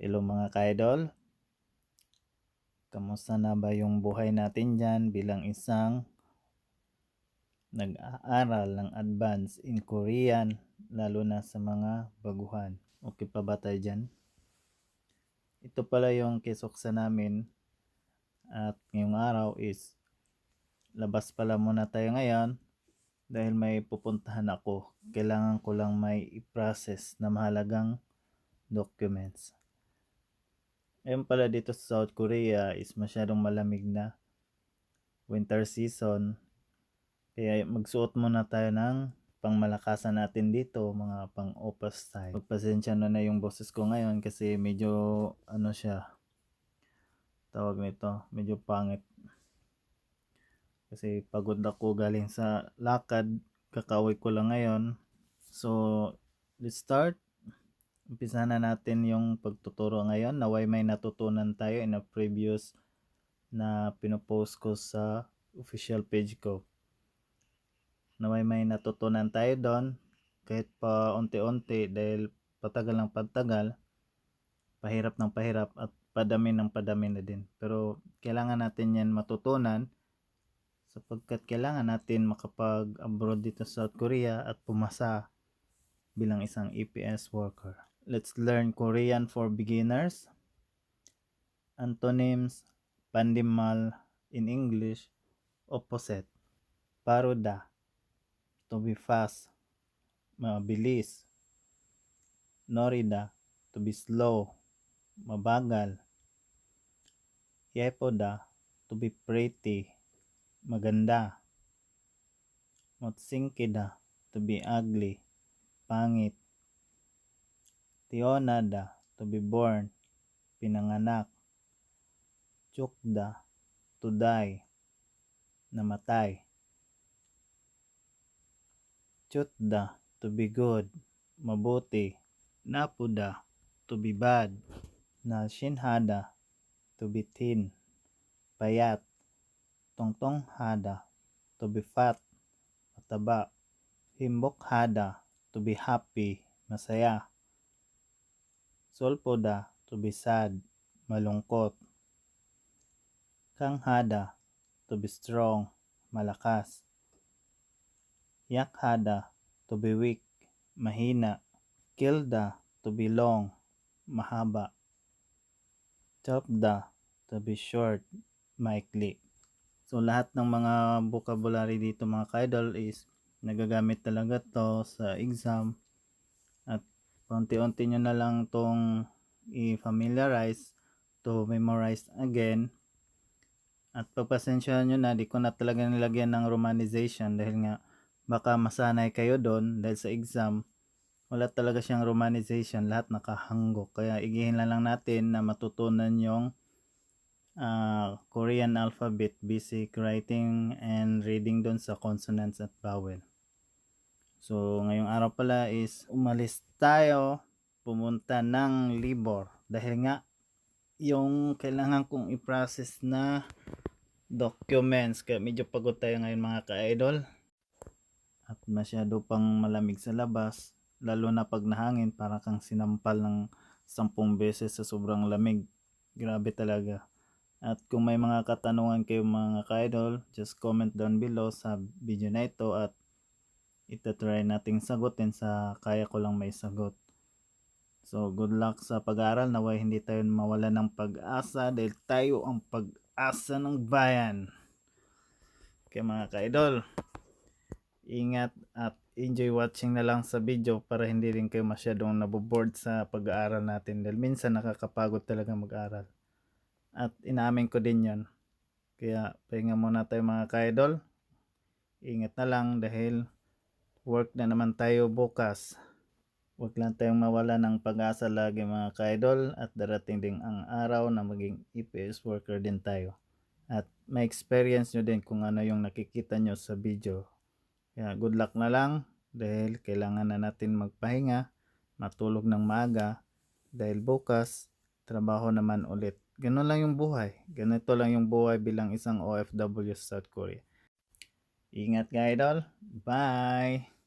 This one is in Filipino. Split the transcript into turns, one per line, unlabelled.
Hello mga ka-idol, kamusta na ba yung buhay natin dyan bilang isang nag-aaral ng advance in Korean, lalo na sa mga baguhan? Okay pa ba tayo dyan? Ito pala yung kisoksa namin at ngayong araw is labas pala muna tayo ngayon dahil may pupuntahan ako. Kailangan ko lang may i-process na mahalagang documents. Ngayon pala dito sa South Korea is masyadong malamig na winter season. Kaya magsuot muna tayo ng pangmalakasan natin dito, mga pang opas style. Pagpasensya na yung boses ko ngayon kasi medyo tawag nito, medyo pangit. Kasi pagod ako galing sa lakad, kakauwi ko lang ngayon. So, let's start. Umpisa na natin yung pagtuturo ngayon. Naway may natutunan tayo in a previous na pinopost ko sa official page ko. Naway may natutunan tayo doon kahit pa unti-unti dahil patagal ng patagal, pahirap ng pahirap at padami ng padami na din. Pero kailangan natin yan matutunan sapagkat kailangan natin makapag-abroad dito sa South Korea at pumasa bilang isang EPS worker. Let's learn Korean for beginners. Antonyms: pandimal in English, opposite. Paruda, to be fast, mabilis. Norida, to be slow, mabagal. Yepoda, to be pretty, maganda. Motsinkida, to be ugly, pangit. Tionada, to be born, pinanganak. Chukda, to die, namatay. Chutda, to be good, mabuti. Napuda, to be bad. Nashinhada, to be thin, payat. Tongtonghada, to be fat, mataba. Himbokhada, to be happy, masaya. Solpoda, to be sad, malungkot. Kanghada, to be strong, malakas. Yakhada, to be weak, mahina. Kilda, to be long, mahaba. Chopda, to be short, maikli. So lahat ng mga vocabulary dito mga ka-idol is nagagamit talaga to sa exam at paunti-unti nyo na lang tong i-familiarize to memorize again. At pagpasensya nyo na, di ko na talaga nilagyan ng romanization dahil nga baka masanay kayo doon dahil sa exam wala talaga siyang romanization, lahat nakahanggok. Kaya igihin lang natin na matutunan yung Korean alphabet, basic writing and reading doon sa consonants at vowel. So ngayong araw pala is umalis tayo, pumunta ng Libor dahil nga yung kailangan kong i-process na documents, kaya medyo pagod tayo ngayon mga ka-idol at masyado pang malamig sa labas, lalo na pag nahangin para kang sinampal ng 10 beses sa sobrang lamig. Grabe talaga. At kung may mga katanungan kayo mga ka-idol, just comment down below sa video na ito at itatry nating sagutin sa kaya ko lang may sagot. So good luck sa pag-aaral, naway hindi tayo mawala ng pag-asa dahil tayo ang pag-asa ng bayan. Kaya mga ka-idol, ingat at enjoy watching na lang sa video para hindi rin kayo masyadong naboboard sa pag-aaral natin dahil minsan nakakapagod talaga mag-aaral. At inaamin ko din yon. Kaya pahinga muna tayo mga ka-idol. Ingat na lang dahil work na naman tayo bukas. Huwag lang tayong mawala ng pag-asa lagi mga ka-idol at darating din ang araw na maging EPS worker din tayo. At may experience nyo din kung ano yung nakikita nyo sa video. Kaya good luck na lang dahil kailangan na natin magpahinga, matulog ng maaga dahil bukas trabaho naman ulit. Ganun lang yung buhay. Ganito lang yung buhay bilang isang OFW sa South Korea. Ingat ka idol. Bye!